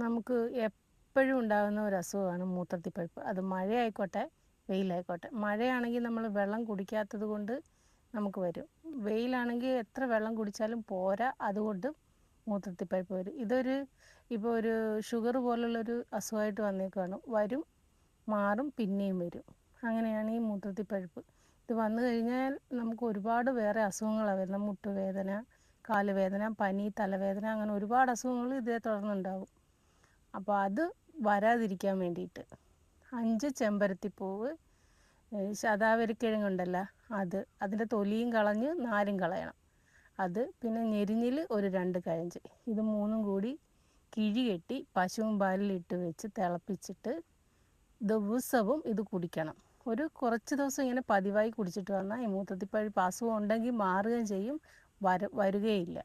നമുക്ക് എപ്പോഴും ഉണ്ടാകുന്ന ഒരു അസുഖമാണ് മൂത്രത്തിപ്പഴുപ്പ്. അത് മഴയായിക്കോട്ടെ വെയിലായിക്കോട്ടെ. മഴയാണെങ്കിൽ നമ്മൾ വെള്ളം കുടിക്കാത്തത് കൊണ്ട് നമുക്ക് വരും. വെയിലാണെങ്കിൽ എത്ര വെള്ളം കുടിച്ചാലും പോരാ, അതുകൊണ്ട് മൂത്രത്തിപ്പഴുപ്പ് വരും. ഇപ്പോൾ ഒരു ഷുഗർ പോലുള്ളൊരു അസുഖമായിട്ട് വന്നേക്കുകയാണ്. വരും, മാറും, പിന്നെയും വരും. അങ്ങനെയാണ് ഈ മൂത്രത്തിപ്പഴുപ്പ്. ഇത് വന്നു കഴിഞ്ഞാൽ നമുക്ക് ഒരുപാട് വേറെ അസുഖങ്ങളാണ് വരുന്നത്. മുട്ടുവേദന, കാലുവേദന, പനി, തലവേദന, അങ്ങനെ ഒരുപാട് അസുഖങ്ങൾ ഇതേ തുടർന്നുണ്ടാവും. അപ്പോൾ അത് വരാതിരിക്കാൻ വേണ്ടിയിട്ട് 5 ചെമ്പരത്തിപ്പൂവ്, ശതാവരിക്കിഴങ്ങുണ്ടല്ലോ, അതിൻ്റെ തൊലിയും കളഞ്ഞ് നാരും കളയണം. അത് പിന്നെ ഞെരിഞ്ഞിൽ ഒരു 2 കഴഞ്ച്, ഇത് മൂന്നും കൂടി കിഴി കെട്ടി പശുവും പാലിലിട്ട് വെച്ച് തിളപ്പിച്ചിട്ട് ദിവസവും ഇത് കുടിക്കണം. ഒരു കുറച്ച് ദിവസം ഇങ്ങനെ പതിവായി കുടിച്ചിട്ട് വന്നാൽ ഈ മൂത്രത്തിപ്പഴുപ്പ് അസുഖം ഉണ്ടെങ്കിൽ മാറുകയും ചെയ്യും, വരികയില്ല.